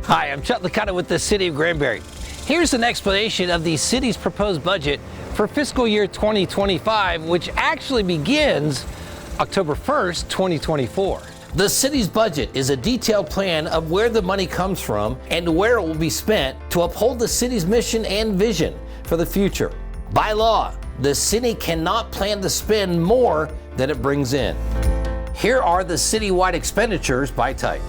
Hi, I'm Chuck Licata with the City of Granbury. Here's an explanation of the city's proposed budget for fiscal year 2025, which actually begins October 1st, 2024. The city's budget is a detailed plan of where the money comes from and where it will be spent to uphold the city's mission and vision for the future. By law, the city cannot plan to spend more than it brings in. Here are the citywide expenditures by type.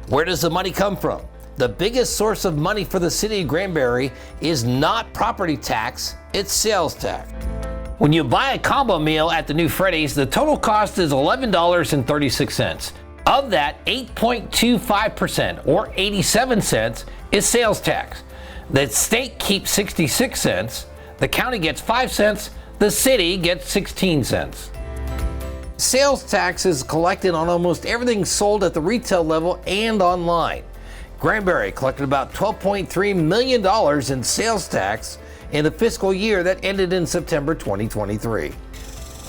Where does the money come from? The biggest source of money for the city of Granbury is not property tax, it's sales tax. When you buy a combo meal at the new Freddy's, the total cost is $11.36. Of that, 8.25% or 87 cents is sales tax. The state keeps 66 cents, the county gets 5 cents, the city gets 16 cents. Sales tax is collected on almost everything sold at the retail level and online. Granbury collected about $12.3 million in sales tax in the fiscal year that ended in September 2023.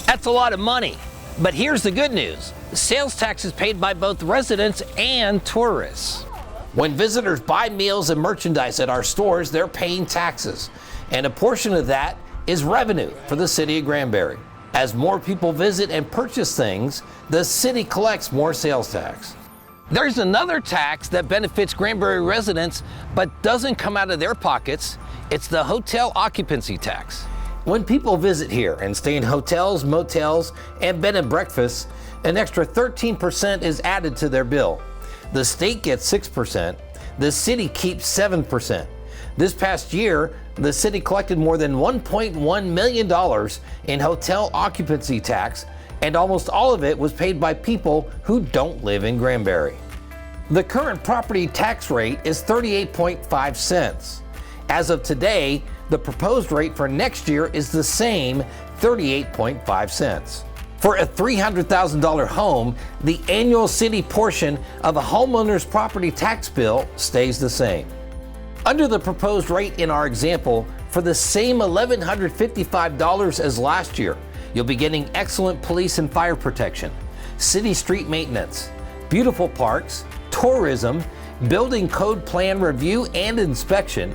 That's a lot of money, but here's the good news. Sales tax is paid by both residents and tourists. When visitors buy meals and merchandise at our stores, they're paying taxes, and a portion of that is revenue for the city of Granbury. As more people visit and purchase things, the city collects more sales tax. There's another tax that benefits Granbury residents but doesn't come out of their pockets. It's the hotel occupancy tax. When people visit here and stay in hotels, motels, and bed and breakfasts, an extra 13% is added to their bill. The state gets 6%, the city keeps 7%. This past year, the city collected more than $1.1 million in hotel occupancy tax, and almost all of it was paid by people who don't live in Granbury. The current property tax rate is 38.5 cents. As of today, the proposed rate for next year is the same, 38.5 cents. For a $300,000 home, the annual city portion of a homeowner's property tax bill stays the same. Under the proposed rate in our example, for the same $1,155 as last year, you'll be getting excellent police and fire protection, city street maintenance, beautiful parks, tourism, building code plan review and inspection,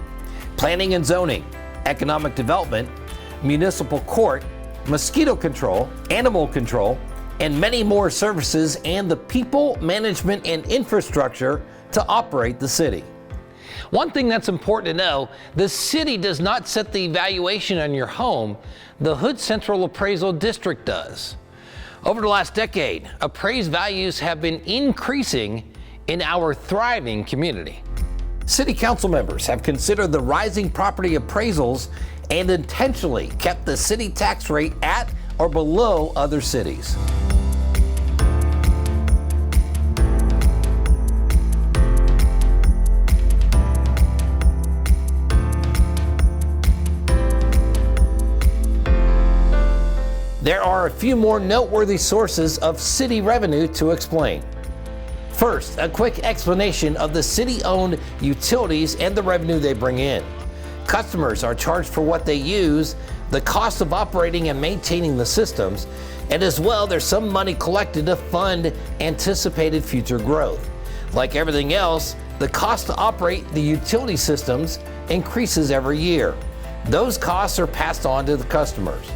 planning and zoning, economic development, municipal court, mosquito control, animal control, and many more services, and the people, management, and infrastructure to operate the city. One thing that's important to know, the city does not set the valuation on your home, the Hood Central Appraisal District does. Over the last decade, appraised values have been increasing in our thriving community. City council members have considered the rising property appraisals and intentionally kept the city tax rate at or below other cities. There are a few more noteworthy sources of city revenue to explain. First, a quick explanation of the city-owned utilities and the revenue they bring in. Customers are charged for what they use, the cost of operating and maintaining the systems, and as well there's some money collected to fund anticipated future growth. Like everything else, the cost to operate the utility systems increases every year. Those costs are passed on to the customers.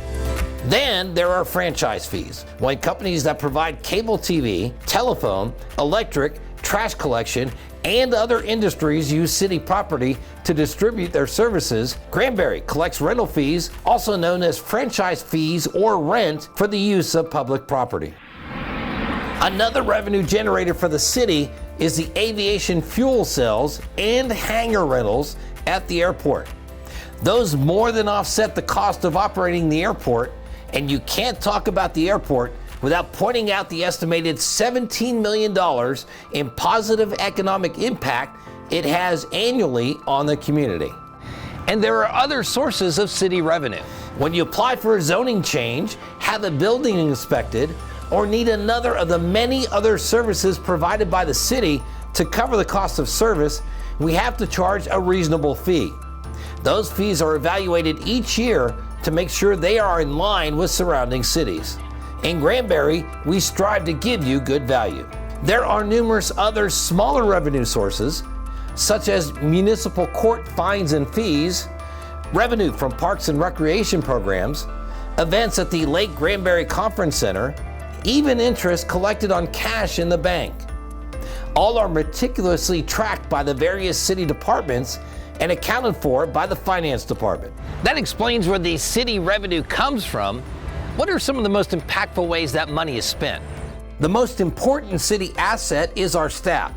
Then there are franchise fees, when companies that provide cable TV, telephone, electric, trash collection, and other industries use city property to distribute their services. Granbury collects rental fees, also known as franchise fees or rent, for the use of public property. Another revenue generator for the city is the aviation fuel sales and hangar rentals at the airport. Those more than offset the cost of operating the airport, and you can't talk about the airport without pointing out the estimated $17 million in positive economic impact it has annually on the community. And there are other sources of city revenue. When you apply for a zoning change, have a building inspected, or need another of the many other services provided by the city to cover the cost of service, we have to charge a reasonable fee. Those fees are evaluated each year to make sure they are in line with surrounding cities. In Granbury, we strive to give you good value. There are numerous other smaller revenue sources, such as municipal court fines and fees, revenue from parks and recreation programs, events at the Lake Granbury Conference Center, even interest collected on cash in the bank. All are meticulously tracked by the various city departments and accounted for by the finance department. That explains where the city revenue comes from. What are some of the most impactful ways that money is spent? The most important city asset is our staff.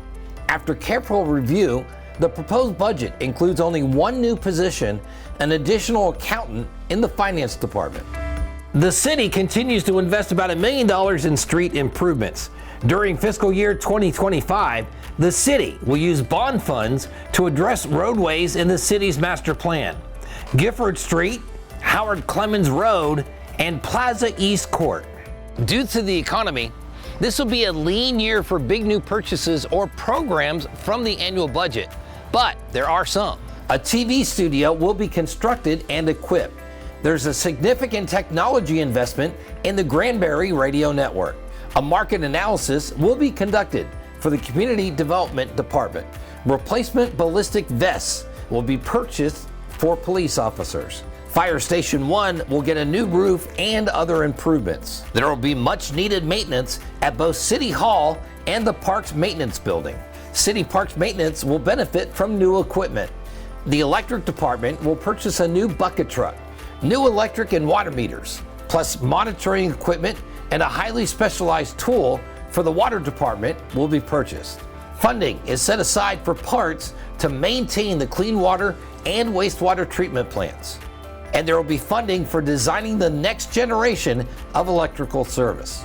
After careful review, the proposed budget includes only one new position, an additional accountant in the finance department. The city continues to invest about $1 million in street improvements. During fiscal year 2025, the city will use bond funds to address roadways in the city's master plan. Gifford Street, Howard Clemens Road, and Plaza East Court. Due to the economy, this will be a lean year for big new purchases or programs from the annual budget, but there are some. A TV studio will be constructed and equipped. There's a significant technology investment in the Granbury radio network. A market analysis will be conducted for the Community Development Department. Replacement ballistic vests will be purchased for police officers. Fire Station 1 will get a new roof and other improvements. There will be much needed maintenance at both City Hall and the Parks Maintenance Building. City Parks Maintenance will benefit from new equipment. The Electric Department will purchase a new bucket truck, new electric and water meters, plus monitoring equipment and a highly specialized tool for the Water Department will be purchased. Funding is set aside for parts to maintain the clean water and wastewater treatment plants. And there will be funding for designing the next generation of electrical service.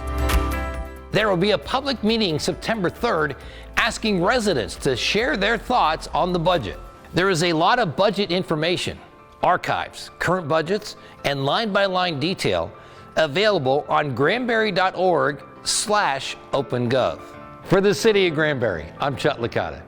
There will be a public meeting September 3rd asking residents to share their thoughts on the budget. There is a lot of budget information, archives, current budgets, and line-by-line detail available on granbury.org/opengov. For the City of Granbury, I'm Chuck Licata.